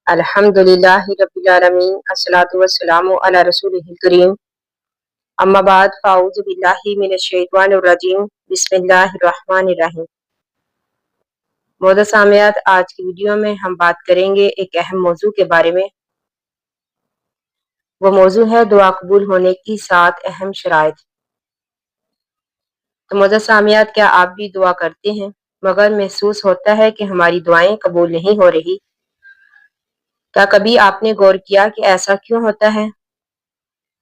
अल्हम्दुलिल्लाहि रब्बिल आलमीन अस्सलातु वस्सलामु अला रसूलिहिल करीम अम्मा बाद फ़ाऊज़ु बिल्लाहि मिनश शैतानिर रजीम बिस्मिल्लाहिर रहमानिर रहीम। मोअज़्ज़ज़ सामियात, आज की वीडियो में हम बात करेंगे एक अहम मौजू के बारे में। वो मौजू है दुआ कबूल होने की 7 अहम शराइत। तो मोअज़्ज़ज़ सामियात, क्या आप भी दुआ करते हैं मगर महसूस होता है कि हमारी दुआएं कबूल नहीं हो रही? क्या कभी आपने गौर किया कि ऐसा क्यों होता है?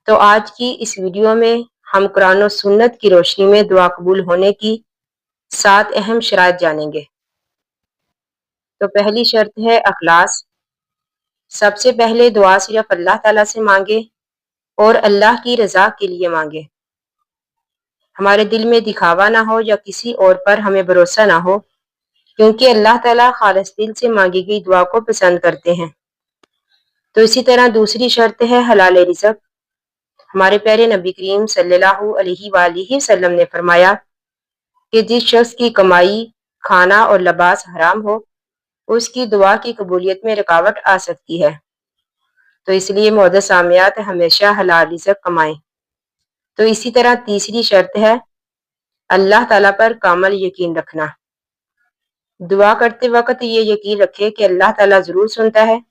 तो आज की इस वीडियो में हम कुरान और सुन्नत की रोशनी में दुआ कबूल होने की 7 अहम शराइत जानेंगे। तो पहली शर्त है अखलास। सबसे पहले दुआ सिर्फ अल्लाह ताला से मांगे और अल्लाह की रजा के लिए मांगे। हमारे दिल में दिखावा ना हो या किसी और पर हमें भरोसा ना हो, क्योंकि अल्लाह ताला खालिस दिल से मांगी गई दुआ को पसंद करते हैं। तो इसी तरह दूसरी शर्त है हलाल रिज़्क। हमारे प्यारे नबी करीम सल्लल्लाहु अलैहि वसल्लम ने फरमाया कि जिस शख्स की कमाई, खाना और लिबास हराम हो, उसकी दुआ की कबूलियत में रुकावट आ सकती है। तो इसलिए मोअज़्ज़ज़ सामियात, हमेशा हलाल रिज़्क कमाएं। तो इसी तरह तीसरी शर्त है अल्लाह ताला पर कामल यकीन रखना। दुआ करते वक्त ये यकीन रखे कि अल्लाह ताला जरूर सुनता है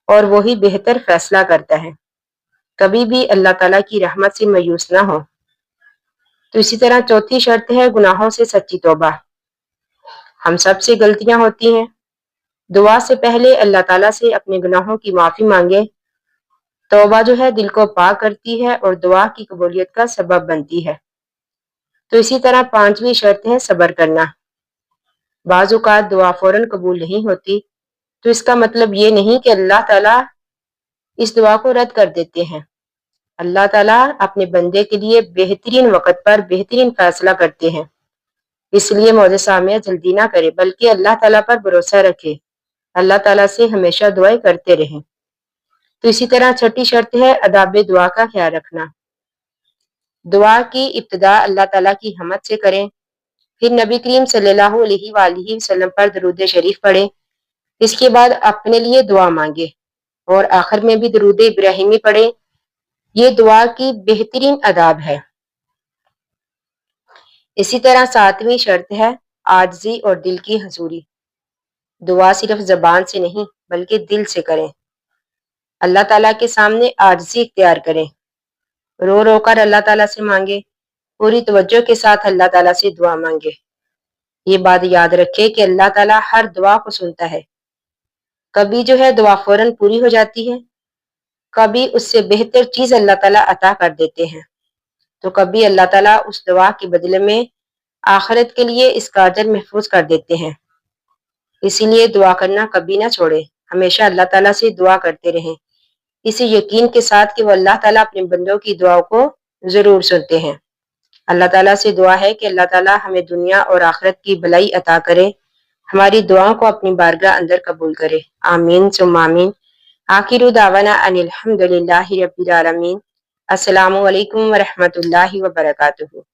और वही बेहतर फैसला करता है। कभी भी अल्लाह ताला की रहमत से मायूस ना हो। तो इसी तरह चौथी शर्त है गुनाहों से सच्ची तौबा। हम सब से गलतियां होती हैं। दुआ से पहले अल्लाह ताला से अपने गुनाहों की माफी मांगे। तौबा जो है दिल को पाक करती है और दुआ की कबूलियत का सबब बनती है। तो इसी तरह पांचवी शर्त है सब्र करना। बाज़ औक़ात दुआ फौरन कबूल नहीं होती, तो इसका मतलब ये नहीं कि अल्लाह ताला इस दुआ को रद्द कर देते हैं। अल्लाह ताला अपने बंदे के लिए बेहतरीन वक़्त पर बेहतरीन फैसला करते हैं। इसलिए मोअज़्ज़ज़ सामिया, जल्दी ना करे बल्कि अल्लाह ताला पर भरोसा रखे। अल्लाह ताला से हमेशा दुआएं करते रहें। तो इसी तरह छठी शर्त है अदाब दुआ का ख्याल रखना। दुआ की इब्तिदा अल्लाह ताला की हमद से करें, फिर नबी करीम सल्लल्लाहु अलैहि वसल्लम पर दरूद शरीफ पढ़ें। इसके बाद अपने लिए दुआ मांगे और आखिर में भी दरूद इब्राहिमी पढ़ें। ये दुआ की बेहतरीन अदाब है। इसी तरह सातवीं शर्त है आजिज़ी और दिल की हजूरी। दुआ सिर्फ जबान से नहीं बल्कि दिल से करें। अल्लाह ताला के सामने आजिज़ी इख्तियार करें। रो रो कर अल्लाह ताला से मांगे। पूरी तवज्जो के साथ अल्लाह ताला से दुआ मांगे। ये बात याद रखे कि अल्लाह ताला हर दुआ को सुनता है। कभी जो है दुआ फौरन पूरी हो जाती है, कभी उससे बेहतर चीज अल्लाह ताला अता कर देते हैं, तो कभी अल्लाह ताला उस दुआ के बदले में आखिरत के लिए इसका अजर महफूज कर देते हैं। इसीलिए दुआ करना कभी ना छोड़े, हमेशा अल्लाह ताला से दुआ करते रहें, इसी यकीन के साथ कि वो अल्लाह ताला अपने बंदों की दुआओं को जरूर सुनते हैं। अल्लाह ताला से दुआ है कि अल्लाह ताला हमें दुनिया और आखिरत की भलाई अता करे, हमारी दुआओं को अपनी बारगाह अंदर कबूल करे। आमीन सुम्मा आमीन। आखिरु दावाना अनिल हम्दुलिल्लाहि रब्बिल आलमीन। अस्सलामु अलैकुम व रहमतुल्लाहि व बरकातुहू।